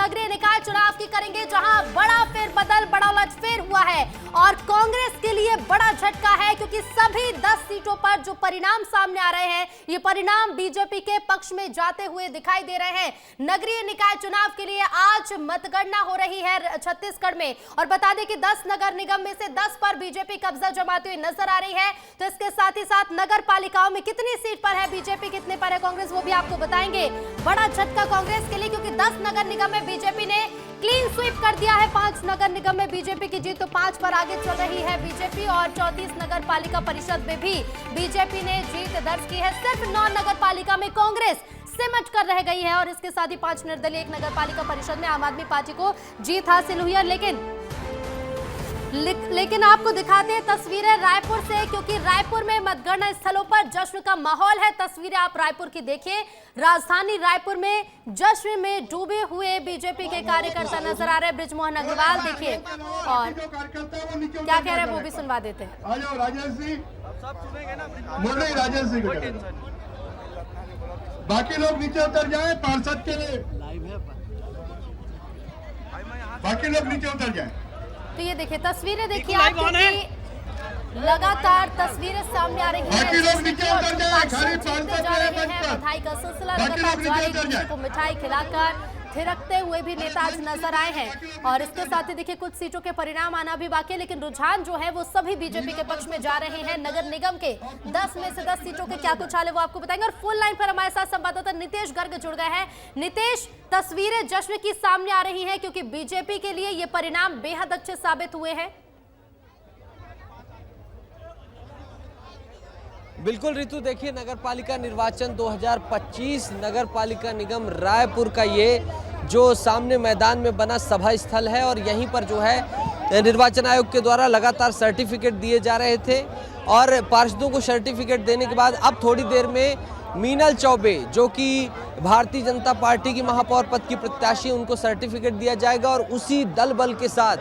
नगरीय निकाय चुनाव की करेंगे, जहां बड़ा फेरबदल, बड़ा उलटफेर हुआ है और कांग्रेस के लिए बड़ा झटका है, क्योंकि सभी 10 सीटों पर जो परिणाम सामने आ रहे हैं, ये परिणाम बीजेपी के पक्ष में जाते हुए दिखाई दे रहे हैं। नगरीय निकाय चुनाव के लिए आज मतगणना हो रही है छत्तीसगढ़ में, और बता दें कि 10 नगर निगम में से 10 पर बीजेपी कब्जा जमाती हुई नजर आ रही है। तो इसके साथ ही साथ नगर पालिकाओं में कितनी सीट पर है बीजेपी, कितने पर है कांग्रेस, वो भी आपको बताएंगे। बड़ा झटका कांग्रेस के लिए, क्योंकि 10 नगर निगम में बीजेपी ने क्लीन स्वीप कर दिया है। 5 नगर निगम में बीजेपी की जीत, तो 5 पर आगे चल रही है बीजेपी, और 34 नगर पालिका परिषद में भी बीजेपी ने जीत दर्ज की है। सिर्फ 9 नगर पालिका में कांग्रेस सिमट कर रह गई है, और इसके साथ ही 5 निर्दलीय एक नगर पालिका परिषद में आम आदमी पार्टी को जीत हासिल हुई है। लेकिन आपको दिखाते हैं तस्वीरें रायपुर से, क्योंकि रायपुर में मतगणना स्थलों पर जश्न का माहौल है। तस्वीरें आप रायपुर की देखिए। राजधानी रायपुर में जश्न में डूबे हुए बीजेपी के कार्यकर्ता नजर आ रहे हैं। बृजमोहन अग्रवाल देखिए, और क्या कह रहे हैं वो भी सुनवा देते हैं। बाकी लोग नीचे उतर जाएं, पार्षद के लिए बाकी लोग नीचे उतर जाएं। तो ये देखिए तस्वीरें, देखिए आप, लगातार तस्वीरें सामने आ रही हैं। बाकी लोग नीचे उतर जाएं, खाली पार्षद जा रहे हैं। बधाई का सिलसिला लगातार जारी, किसी को मिठाई खिलाकर थिरकते हुए भी नेता आज नजर आए हैं। और इसके साथ ही देखिए कुछ सीटों के परिणाम आना भी बाकी है, लेकिन रुझान जो है वो सभी बीजेपी के पक्ष में जा रहे हैं। नगर निगम के 10 में से 10 सीटों के क्या कुछ हाल है वो आपको बताएंगे। और फुल लाइन पर हमारे साथ संवाददाता नितेश गर्ग जुड़ गए हैं। नितेश, तस्वीरें जश्न की सामने आ रही है, क्योंकि बीजेपी के लिए ये परिणाम बेहद अच्छे साबित हुए हैं। बिल्कुल ऋतु, देखिए नगर पालिका निर्वाचन 2025 नगर पालिका निगम रायपुर का ये जो सामने मैदान में बना सभा स्थल है, और यहीं पर जो है निर्वाचन आयोग के द्वारा लगातार सर्टिफिकेट दिए जा रहे थे, और पार्षदों को सर्टिफिकेट देने के बाद अब थोड़ी देर में मीनल चौबे, जो कि भारतीय जनता पार्टी की महापौर पद की प्रत्याशी, उनको सर्टिफिकेट दिया जाएगा। और उसी दल बल के साथ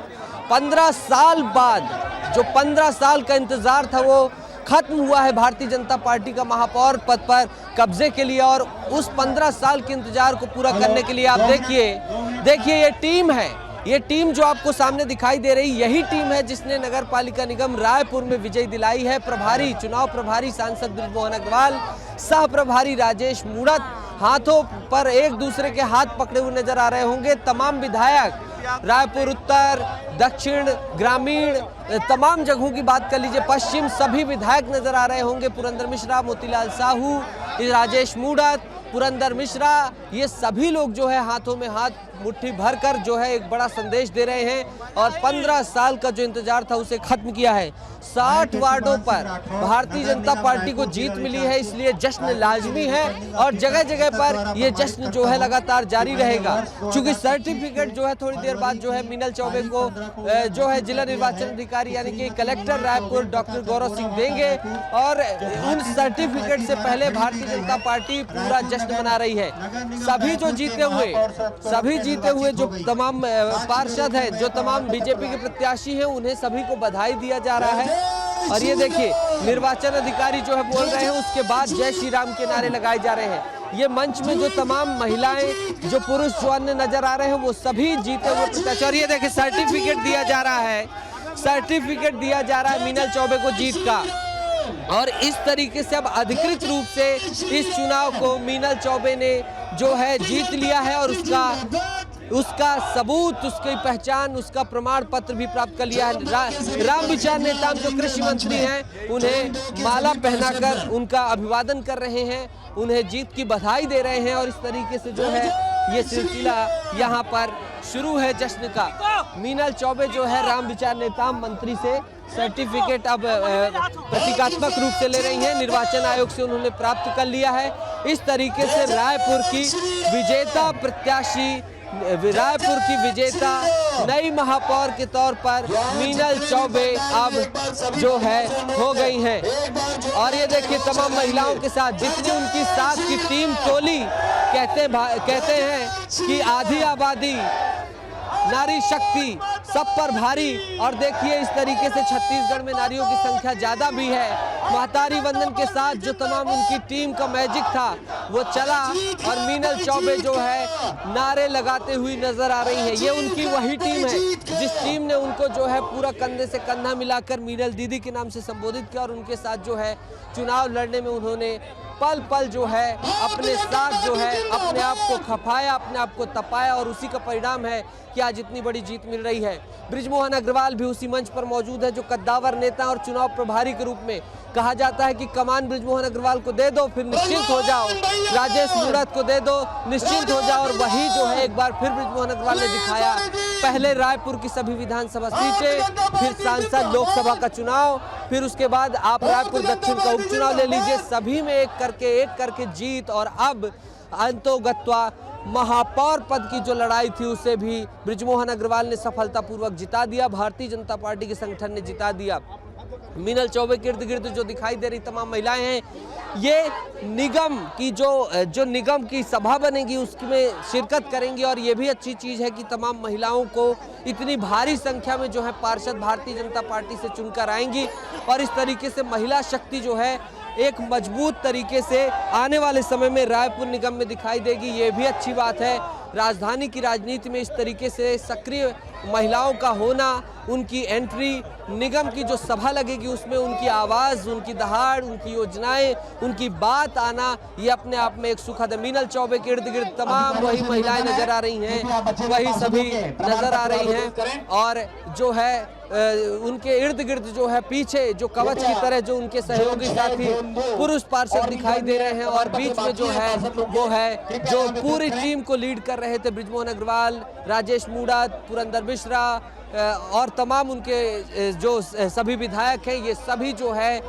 15 साल बाद, जो 15 साल का इंतजार था वो खत्म हुआ है भारतीय जनता पार्टी का महापौर पद पर कब्जे के लिए। और उस 15 साल के इंतजार को पूरा करने के लिए आप देखिए ये टीम है, ये टीम जो आपको सामने दिखाई दे रही, यही टीम है जिसने नगर पालिका निगम रायपुर में विजय दिलाई है। प्रभारी, चुनाव प्रभारी सांसद बृजमोहन अग्रवाल, सह प्रभारी राजेश मूणत, हाथों पर एक दूसरे के हाथ पकड़े हुए नजर आ रहे होंगे। तमाम विधायक रायपुर उत्तर, दक्षिण, ग्रामीण, तमाम जगहों की बात कर लीजिए, पश्चिम, सभी विधायक नजर आ रहे होंगे। पुरंदर मिश्रा, मोतीलाल साहू, राजेश मूणत, पुरंदर मिश्रा, ये सभी लोग जो है हाथों में हाथ मुट्ठी भर कर जो है एक बड़ा संदेश दे रहे हैं, और 15 साल का जो इंतजार था उसे खत्म किया है। 60 वार्डों पर भारतीय जनता पार्टी को जीत मिली है, इसलिए जश्न लाजमी है, और जगह जगह पर ये जश्न जो है लगातार जारी रहेगा। चूंकि सर्टिफिकेट जो है थोड़ी देर बाद जो है मीनल चौबे को जो है जिला निर्वाचन अधिकारी यानी कि कलेक्टर रायपुर डॉक्टर गौरव सिंह देंगे, और उन सर्टिफिकेट से पहले भारतीय जनता पार्टी पूरा जश्न मना रही है। सभी जीते हुए जो तमाम पार्षद हैं, जो तमाम बीजेपी के प्रत्याशी हैं, उन्हें सभी को बधाई दिया जा रहा है। और ये देखिए निर्वाचन अधिकारी जो है बोल रहे हैं, उसके बाद जय श्री राम के नारे लगाए जा रहे हैं। ये मंच में जो तमाम महिलाएं, जो पुरुष जो अन्य नजर आ रहे हैं, वो सभी जीते हुए प्रत्याशी। और ये देखिए सर्टिफिकेट दिया जा रहा है, सर्टिफिकेट दिया जा रहा है मीनल चौबे को जीत का। और इस तरीके से अब अधिकृत रूप से इस चुनाव को मीनल चौबे ने जो है जीत लिया है, और उसका सबूत, उसकी पहचान, उसका प्रमाण पत्र भी प्राप्त कर लिया है। राम विचार नेताम जो कृषि मंत्री हैं, उन्हें माला पहनाकर उनका अभिवादन कर रहे हैं, उन्हें जीत की बधाई दे रहे हैं। और इस तरीके से जो है ये सिलसिला यहाँ पर शुरू है जश्न का। मीनल चौबे जो है राम विचार नेताम मंत्री से सर्टिफिकेट अब प्रतीकात्मक रूप से ले रही हैं, निर्वाचन आयोग से उन्होंने प्राप्त कर लिया है। इस तरीके से रायपुर की विजेता प्रत्याशी, रायपुर की विजेता नई महापौर के तौर पर मीनल चौबे अब जो है हो गई हैं। और ये देखिए तमाम महिलाओं के साथ जितनी उनकी साथ की टीम टोली, कहते हैं कि आधी आबादी नारी शक्ति सब पर भारी। और देखिए इस तरीके से छत्तीसगढ़ में नारियों की संख्या ज्यादा भी है। महतारी वंदन के साथ जो तमाम उनकी टीम का मैजिक था वो चला और मीनल चौबे जो है नारे लगाते हुई नजर आ रही है। ये उनकी वही टीम है जिस टीम ने उनको जो है पूरा कंधे से कंधा मिलाकर मीनल दीदी के नाम से संबोधित किया और उनके साथ जो है चुनाव लड़ने में उन्होंने पल पल जो है अपने साथ जो है अपने आप को खपाया, अपने आप को तपाया और उसी का परिणाम है कि आज इतनी बड़ी जीत मिल रही है। बृजमोहन अग्रवाल भी उसी मंच पर मौजूद है जो कद्दावर नेता और चुनाव प्रभारी के रूप में कहा जाता है कि कमान बृजमोहन अग्रवाल को दे दो फिर निश्चिंत हो जाओ, राजेश मूणत को दे दो निश्चिंत हो जाओ। और वही जो है एक बार फिर बृजमोहन अग्रवाल ने दिखाया। पहले रायपुर की सभी विधानसभा सीटें, फिर सांसद लोकसभा का चुनाव, फिर उसके बाद आप रायपुर दक्षिण का उपचुनाव ले लीजिए, सभी में एक करके जीत। और अब अंतोगत्वा महापौर पद की जो लड़ाई थी उसे भी बृजमोहन अग्रवाल ने सफलतापूर्वक जिता दिया। भारतीय जनता पार्टी के संगठन ने जिता दिया। मीनल चौबे के इर्द गिर्द जो दिखाई दे रही तमाम महिलाएं हैं, ये निगम की जो निगम की सभा बनेगी उसमें शिरकत करेंगी। और ये भी अच्छी चीज़ है कि तमाम महिलाओं को इतनी भारी संख्या में जो है पार्षद भारतीय जनता पार्टी से चुनकर आएंगी और इस तरीके से महिला शक्ति जो है एक मजबूत तरीके से आने वाले समय में रायपुर निगम में दिखाई देगी। ये भी अच्छी बात है। राजधानी की राजनीति में इस तरीके से सक्रिय महिलाओं का होना, उनकी एंट्री, निगम की जो सभा लगेगी उसमें उनकी आवाज़, उनकी दहाड़, उनकी योजनाएं, उनकी बात आना, ये अपने आप में एक सुखद है। मीनल चौबे के इर्द गिर्द तमाम वही महिलाएं नजर आ रही हैं, वही सभी नजर आ रही हैं और जो है उनके इर्द गिर्द जो है पीछे जो कवच की तरह जो उनके सहयोगी साथी पुरुष पार्षद दिखाई दे रहे हैं और बीच में जो है वो है जो पूरी टीम को लीड कर रहे थे बृजमोहन अग्रवाल, राजेश मूणत, पुरंदर मिश्रा और तमाम उनके जो सभी विधायक हैं, ये सभी जो है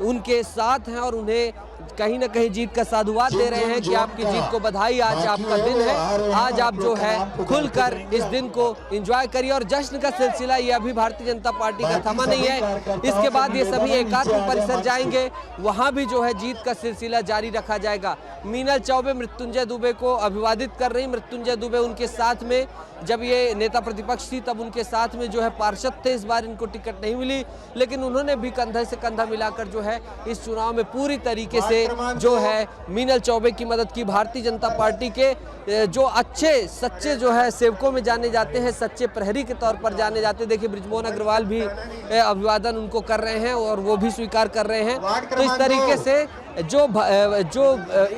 उनके साथ हैं और उन्हें कहीं ना कहीं जीत का साधुवाद दे रहे हैं कि आपकी जीत को बधाई, आज आपका दिन है, आज आप जो है खुलकर इस दिन को एंजॉय करिए। और जश्न का सिलसिला ये अभी भारतीय जनता पार्टी का थमा नहीं है, इसके बाद ये सभी एकात्म परिसर जाएंगे, वहां भी जो है जीत का सिलसिला जारी रखा जाएगा। मीनल चौबे मृत्युंजय दुबे को अभिवादित कर रही। मृत्युंजय दुबे उनके साथ में जब ये नेता प्रतिपक्ष थी तब उनके साथ में जो है पार्षद थे। इस बार इनको टिकट नहीं मिली लेकिन उन्होंने भी कंधे से कंधा मिलाकर जो है इस चुनाव में पूरी तरीके से जो है मीनल चौबे की मदद की। भारतीय जनता पार्टी के जो अच्छे सच्चे जो है सेवकों में जाने जाते हैं, सच्चे प्रहरी के तौर पर जाने जाते हैं। देखिए बृजमोहन अग्रवाल भी अभिवादन उनको कर रहे हैं और वो भी स्वीकार कर रहे हैं। तो इस तरीके से जो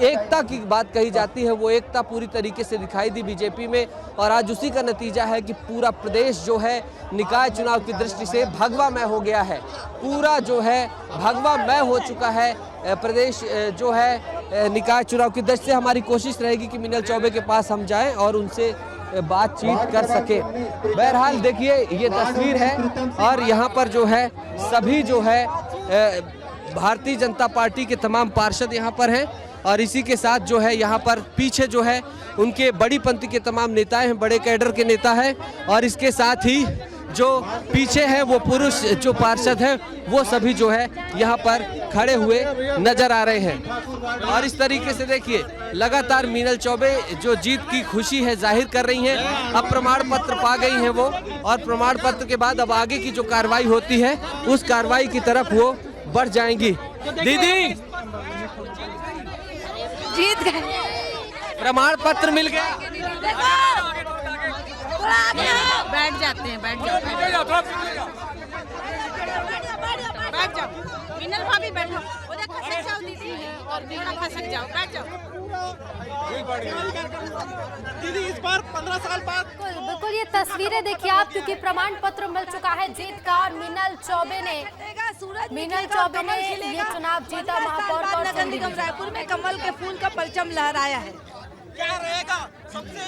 एकता की बात कही जाती है वो एकता पूरी तरीके से दिखाई दी बीजेपी में और आज उसी का नतीजा है कि पूरा प्रदेश जो है निकाय चुनाव की दृष्टि से भगवामय हो गया है। पूरा जो है भगवामय हो चुका है प्रदेश जो है निकाय चुनाव की दृष्टि से। हमारी कोशिश रहेगी कि मीनल चौबे के पास हम जाएं और उनसे बातचीत कर सके। बहरहाल देखिए ये तस्वीर है और यहाँ पर जो है सभी जो है भारतीय जनता पार्टी के तमाम पार्षद यहाँ पर हैं और इसी के साथ जो है यहाँ पर पीछे जो है उनके बड़ी पंक्ति के तमाम नेताएं हैं, बड़े कैडर के नेता हैं और इसके साथ ही जो पीछे है वो पुरुष जो पार्षद हैं वो सभी जो है यहाँ पर खड़े हुए नजर आ रहे हैं। और इस तरीके से देखिए लगातार मीनल चौबे जो जीत की खुशी है जाहिर कर रही हैं। अब प्रमाण पत्र पा गई हैं वो और प्रमाण पत्र के बाद अब आगे की जो कार्रवाई होती है उस कार्रवाई की तरफ वो बढ़ जाएंगी। दीदी जीत गए, प्रमाण पत्र मिल गया। बैठ जाते हैं, बैठ जाओ। मीनल भाभी बैठो, उधर खसक जाओ दीदी और थोड़ा खसक जाओ, बैठ जाओ। दीदी इस बार 15 साल बाद बिल्कुल ये तस्वीरें देखिए आप, क्योंकि प्रमाण पत्र मिल चुका है जीत का। मीनल चौबे ने ये चुनाव जीता महापौर का और नगर निगम रायपुर में कमल के फूल का परचम लहराया है। क्या रहेगा सबसे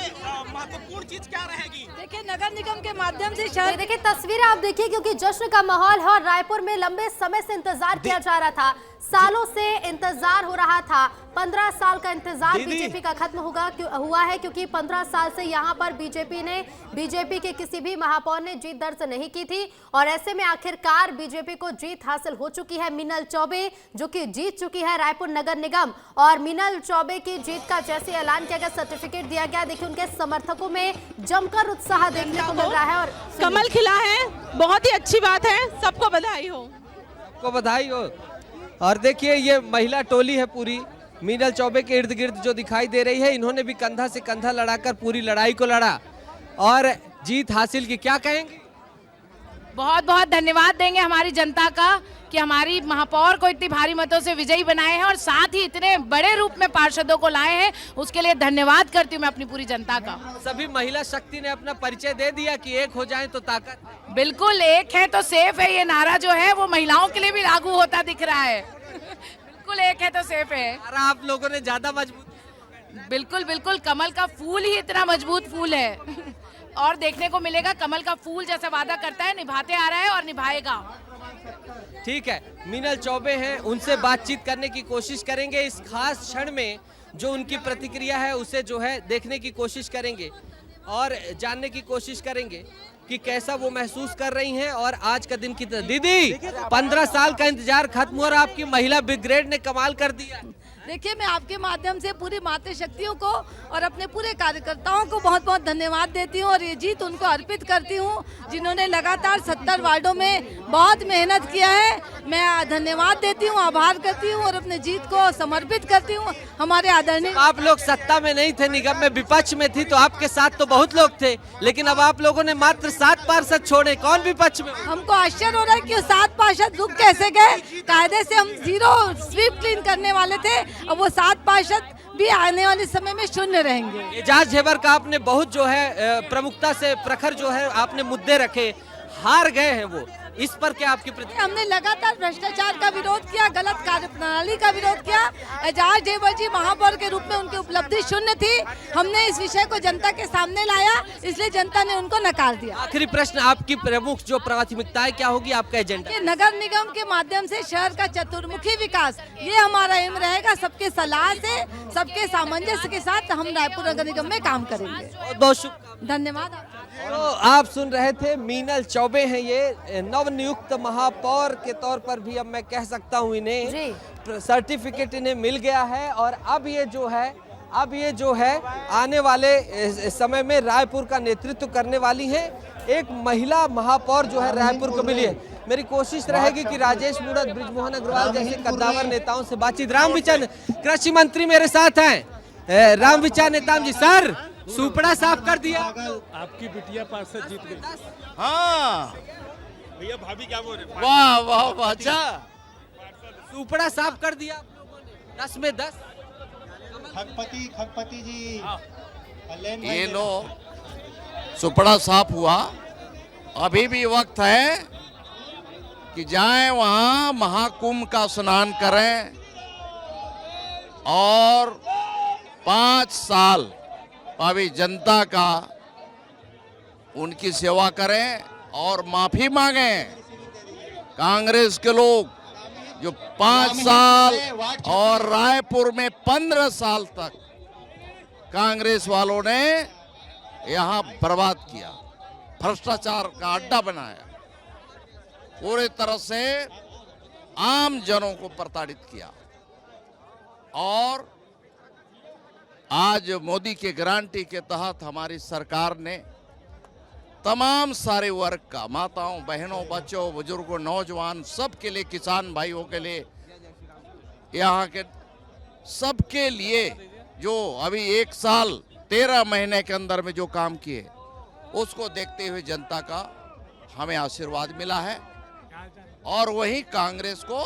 महत्वपूर्ण चीज क्या रहेगी? देखिए नगर निगम के माध्यम से शहर, देखिए तस्वीरें आप देखिए क्योंकि जश्न का माहौल है और रायपुर में लंबे समय से इंतजार किया जा रहा था। सालों से इंतजार हो रहा था। 15 साल का इंतजार दीदी। बीजेपी का खत्म हुआ है, क्योंकि 15 साल से यहाँ पर बीजेपी के किसी भी महापौर ने जीत दर्ज नहीं की थी, और ऐसे में आखिरकार बीजेपी को जीत हासिल हो चुकी है। मीनल चौबे जो कि जीत चुकी है रायपुर नगर निगम, और मीनल चौबे की जीत का जैसे ऐलान किया गया, सर्टिफिकेट दिया गया, देखिए उनके समर्थकों में जमकर उत्साह देखने को मिल रहा है। और कमल खिला है, बहुत ही अच्छी बात है, सबको बधाई हो। सबको बधाई हो। और देखिए ये महिला टोली है पूरी, मीनल चौबे के इर्द गिर्द जो दिखाई दे रही है, इन्होंने भी कंधा से कंधा लड़ाकर पूरी लड़ाई को लड़ा और जीत हासिल की। क्या कहेंगे? बहुत बहुत धन्यवाद देंगे हमारी जनता का कि हमारी महापौर को इतनी भारी मतों से विजयी बनाए हैं और साथ ही इतने बड़े रूप में पार्षदों को लाए हैं, उसके लिए धन्यवाद करती हूँ मैं अपनी पूरी जनता का। सभी महिला शक्ति ने अपना परिचय दे दिया कि एक हो जाएं तो ताकत। बिल्कुल, एक है तो सेफ है, ये नारा जो है वो महिलाओं के लिए भी लागू होता दिख रहा है। बिल्कुल, एक है तो सेफ है। आप लोगों ने ज्यादा मजबूत। बिल्कुल बिल्कुल, कमल का फूल ही इतना मजबूत फूल है और देखने को मिलेगा कमल का फूल जैसा वादा करता है, निभाते आ रहा है और निभाएगा। ठीक है, मीनल चौबे हैं, उनसे बातचीत करने की कोशिश करेंगे। इस खास क्षण में जो उनकी प्रतिक्रिया है उसे जो है देखने की कोशिश करेंगे और जानने की कोशिश करेंगे कि कैसा वो महसूस कर रही हैं। और आज का दिन कितना, दीदी 15 साल का इंतजार खत्म हुआ और आपकी महिला ब्रिगेड ने कमाल कर दिया। देखिए, मैं आपके माध्यम से पूरी मातृ शक्तियों को और अपने पूरे कार्यकर्ताओं को बहुत बहुत धन्यवाद देती हूँ और ये जीत उनको अर्पित करती हूँ जिन्होंने लगातार 70 वार्डों में बहुत मेहनत किया है। मैं धन्यवाद देती हूँ, आभार करती हूँ और अपने जीत को समर्पित करती हूँ हमारे आदरणीय। आप लोग सत्ता में नहीं थे, निगम में विपक्ष में थी, तो आपके साथ तो बहुत लोग थे, लेकिन अब आप लोगों ने मात्र 7 पार्षद छोड़े, कौन विपक्ष में? हमको आश्चर्य हो रहा है कि 7 पार्षद रुक कैसे गए। कायदे से हम 0 स्वीप क्लीन करने वाले थे, अब वो 7 पार्षद भी आने वाले समय में शून्य रहेंगे। एजाज ढेबर का आपने बहुत जो है प्रमुखता से प्रखर जो है आपने मुद्दे रखे, हार गए हैं वो, इस पर क्या आपकी प्रतिक्रिया? हमने लगातार भ्रष्टाचार का विरोध किया, गलत कार्यप्रणाली का विरोध किया। एजाज ढेबर जी महापौर के रूप में उनकी उपलब्धि शून्य थी, हमने इस विषय को जनता के सामने लाया, इसलिए जनता ने उनको नकार दिया। आखिरी प्रश्न, आपकी प्रमुख जो प्राथमिकताएं क्या होगी, आपका एजेंडा? नगर निगम के माध्यम से शहर का चतुर्मुखी विकास, ये हमारा एम रहेगा। सबके सलाह से, सबके सामंजस्य के साथ हम रायपुर नगर निगम में काम करेंगे। बहुत बहुत शुभकामनाएं। धन्यवाद। तो आप सुन रहे थे, मीनल चौबे हैं ये, नवनियुक्त महापौर के तौर पर भी अब मैं कह सकता हूँ इन्हें सर्टिफिकेट इन्हें मिल गया है। और अब ये जो है आने वाले समय में रायपुर का नेतृत्व करने वाली हैं। एक महिला महापौर जो है रायपुर को मिली है। मेरी कोशिश रहेगी कि राजेश मूणत, बृजमोहन अग्रवाल जैसे कद्दावर नेताओं से बातचीत। रामविचार कृषि मंत्री मेरे साथ हैं, रामविचार नेताम जी। सर, सुपड़ा साफ कर दिया, आपकी बिटिया पार्षद जीत गई। हाँ भैया, भाभी क्या बोल रहे? वाह वाह वाह, अच्छा सुपड़ा साफ कर दिया आप लोगों ने, 10 में 10। खगपति जी, ये लो, सुपड़ा साफ हुआ। अभी भी वक्त है कि जाएं वहां महाकुंभ का स्नान करें और 5 साल अभी जनता का उनकी सेवा करें और माफी मांगें। कांग्रेस के लोग जो 5 साल और रायपुर में 15 साल तक कांग्रेस वालों ने यहाँ बर्बाद किया, भ्रष्टाचार का अड्डा बनाया, पूरी तरह से आम जनों को प्रताड़ित किया। और आज मोदी के गारंटी के तहत हमारी सरकार ने तमाम सारे वर्ग का, माताओं, बहनों, बच्चों, बुजुर्गों, नौजवान, सबके लिए, किसान भाइयों के लिए, यहाँ के सबके लिए जो अभी 1 साल 13 महीने के अंदर में जो काम किए, उसको देखते हुए जनता का हमें आशीर्वाद मिला है और वही कांग्रेस को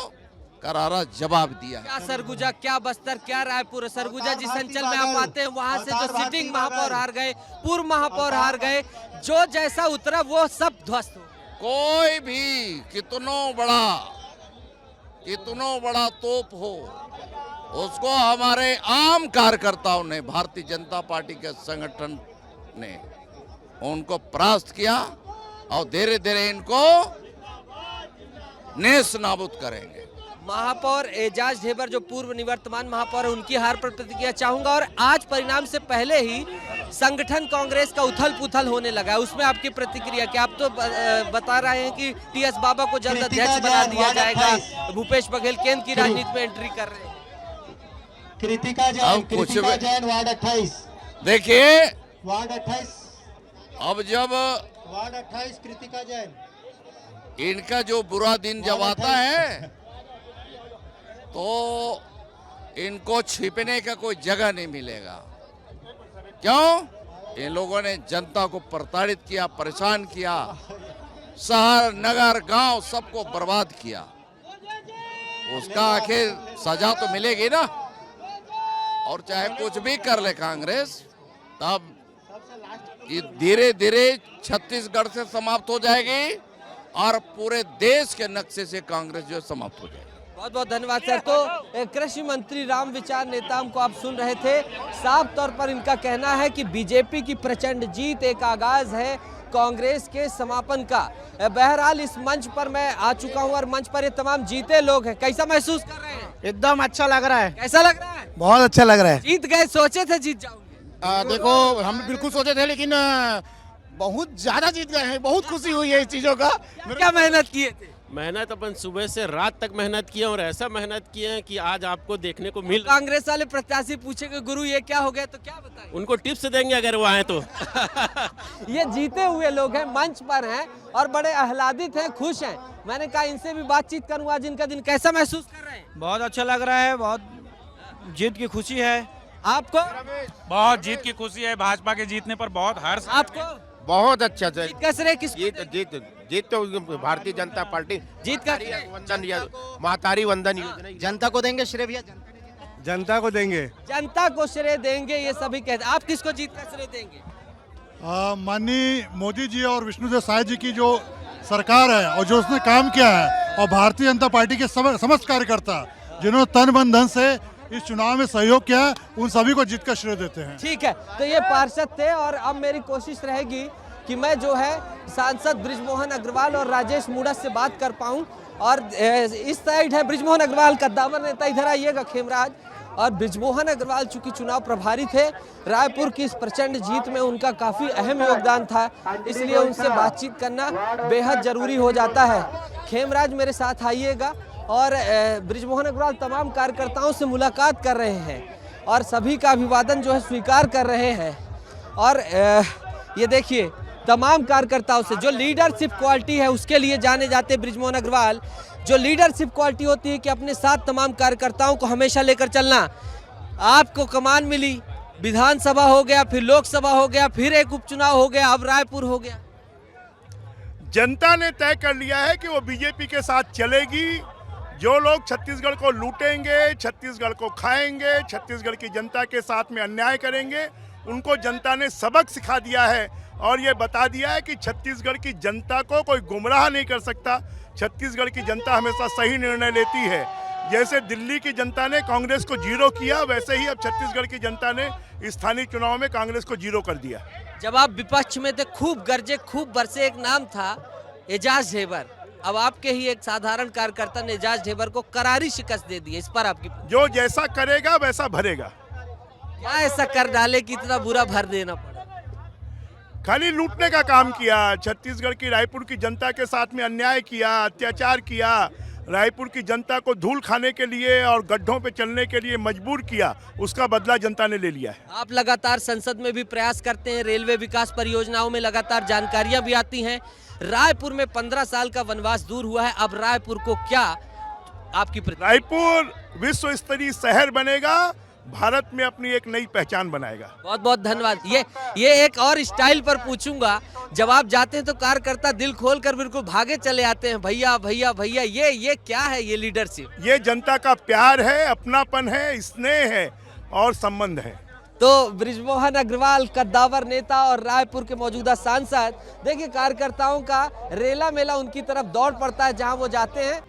करारा जवाब दिया। क्या सरगुजा, क्या बस्तर, क्या रायपुर? सरगुजा जिस अंचल में आप आते हैं वहां से जो सिटिंग महापौर हार गए, पूर्व महापौर हार गए, जो जैसा उतरा वो सब ध्वस्त हो। कोई भी कितनो बड़ा तोप हो, उसको हमारे आम कार्यकर्ताओं ने, भारतीय जनता पार्टी के संगठन ने उनको परास्त किया और धीरे धीरे इनको नेस्त नाबूद करेंगे। महापौर एजाज ढेबर जो पूर्व निवर्तमान महापौर है उनकी हार पर प्रतिक्रिया चाहूंगा। और आज परिणाम से पहले ही संगठन कांग्रेस का उथल पुथल होने लगा है, उसमें आपकी प्रतिक्रिया क्या? आप तो बता रहे हैं कि टीएस बाबा को जल्द अध्यक्ष बना दिया जाएगा, भूपेश बघेल केंद्र की राजनीति में एंट्री कर रहे हैं। कृतिका जैन वार्ड 28। देखिए वार्ड 28। अब जब वार्ड 28 कृतिका जैन। इनका जो बुरा दिन जब आता है तो इनको छिपने का कोई जगह नहीं मिलेगा। क्यों? इन लोगों ने जनता को प्रताड़ित किया, परेशान किया, शहर नगर गांव सबको बर्बाद किया। उसका आखिर सजा तो मिलेगी ना। और चाहे कुछ भी कर ले कांग्रेस, तब धीरे धीरे छत्तीसगढ़ से समाप्त हो जाएगी और पूरे देश के नक्शे से कांग्रेस जो समाप्त हो जाएगी। बहुत बहुत धन्यवाद सर। तो कृषि मंत्री राम विचार नेताम को आप सुन रहे थे। साफ तौर पर इनका कहना है कि बीजेपी की प्रचंड जीत एक आगाज है कांग्रेस के समापन का। बहरहाल इस मंच पर मैं आ चुका हूं और मंच पर ये तमाम जीते लोग हैं। कैसा महसूस कर रहे हैं? एकदम अच्छा लग रहा है। कैसा लग रहा है? बहुत अच्छा लग रहा है। जीत गए, सोचे थे जीत जाओगे? देखो हम बिल्कुल सोचे थे, लेकिन बहुत ज्यादा जीत गए हैं। बहुत खुशी हुई है इस चीजों का। क्या मेहनत किए थे? मेहनत अपन सुबह से रात तक मेहनत किए और ऐसा मेहनत किए हैं कि आज आपको देखने को मिल। कांग्रेस वाले प्रत्याशी पूछेंगे गुरु ये क्या हो गया, तो क्या बताएं? उनको टिप्स देंगे अगर वो आए तो। ये जीते हुए लोग हैं, मंच पर हैं और बड़े आह्लादित हैं, खुश हैं। मैंने कहा इनसे भी बातचीत करूं। आज इनका दिन कैसा महसूस कर रहे हैं? बहुत अच्छा लग रहा है। बहुत जीत की खुशी है। आपको? बहुत जीत की खुशी है। भाजपा के जीतने पर बहुत हर्ष। आपको? बहुत अच्छा से जीत कैसे रहे? किस जीत तो भारतीय जनता पार्टी जीत का महतारी वंदन योजना जनता को देंगे श्रेय भैया। जनता को देंगे। जनता को श्रेय देंगे, ये सभी कहते हैं। आप किसको जीत का श्रेय देंगे? माननीय मोदी जी और विष्णुदेव साय जी की जो सरकार है और जो उसने काम किया है, और भारतीय जनता पार्टी के समस्त कार्यकर्ता जिन्होंने तन मन धन से इस चुनाव में सहयोग किया, उन सभी को जीत का श्रेय देते हैं। ठीक है, तो ये पार्षद थे और अब मेरी कोशिश रहेगी कि मैं जो है सांसद बृजमोहन अग्रवाल और राजेश मूणत से बात कर पाऊं। और इस साइड है बृजमोहन अग्रवाल कद्दावर नेता, इधर आइएगा खेमराज। और बृजमोहन अग्रवाल चूंकि चुनाव प्रभारी थे, रायपुर की इस प्रचंड जीत में उनका काफी अहम योगदान था, इसलिए उनसे बातचीत करना बेहद जरूरी हो जाता है। खेमराज मेरे साथ आइएगा। और बृजमोहन अग्रवाल तमाम कार्यकर्ताओं से मुलाकात कर रहे हैं और सभी का अभिवादन जो है स्वीकार कर रहे हैं। और ये देखिए तमाम कार्यकर्ताओं से जो लीडरशिप क्वालिटी है उसके लिए जाने जाते बृजमोहन अग्रवाल। जो लीडरशिप क्वालिटी होती है कि अपने साथ तमाम कार्यकर्ताओं को हमेशा लेकर चलना। आपको कमान मिली, विधानसभा हो गया, फिर लोकसभा हो गया, फिर एक उपचुनाव हो गया, अब रायपुर हो गया। जनता ने तय कर लिया है कि वो बीजेपी के साथ चलेगी। जो लोग छत्तीसगढ़ को लूटेंगे, छत्तीसगढ़ को खाएंगे, छत्तीसगढ़ की जनता के साथ में अन्याय करेंगे, उनको जनता ने सबक सिखा दिया है और ये बता दिया है कि छत्तीसगढ़ की जनता को कोई गुमराह नहीं कर सकता। छत्तीसगढ़ की जनता हमेशा सही निर्णय लेती है। जैसे दिल्ली की जनता ने कांग्रेस को 0 किया, वैसे ही अब छत्तीसगढ़ की जनता ने स्थानीय चुनाव में कांग्रेस को 0 कर दिया। जब आप विपक्ष में थे, खूब गरजे खूब बरसे, एक नाम था एजाज ढेबर। अब आपके ही एक साधारण कार्यकर्ता ने एजाज ढेबर को करारी शिकस्त दे दी। इस पर आपकी? जो जैसा करेगा वैसा भरेगा। क्या ऐसा कर डाले कि इतना बुरा भर देना पड़ा? खाली लूटने का काम किया। छत्तीसगढ़ की रायपुर की जनता के साथ में अन्याय किया, अत्याचार किया, रायपुर की जनता को धूल खाने के लिए और गड्ढों पे चलने के लिए मजबूर किया। उसका बदला जनता ने ले लिया है। आप लगातार संसद में भी प्रयास करते हैं, रेलवे विकास परियोजनाओं में लगातार जानकारियां भी आती हैं। रायपुर में 15 साल का वनवास दूर हुआ है, अब रायपुर को क्या आपकी? रायपुर विश्व स्तरीय शहर बनेगा, भारत में अपनी एक नई पहचान बनाएगा। बहुत बहुत धन्यवाद। ये एक और स्टाइल पर पूछूंगा। जब आप जाते हैं तो कार्यकर्ता दिल खोलकर बिल्कुल भागे चले आते हैं, भैया भैया भैया। ये क्या है? ये लीडरशिप? ये जनता का प्यार है, अपनापन है, स्नेह है और संबंध है। तो बृजमोहन अग्रवाल कद्दावर नेता और रायपुर के मौजूदा सांसद, देखिए कार्यकर्ताओं का रेला मेला उनकी तरफ दौड़ पड़ता है जहां वो जाते हैं।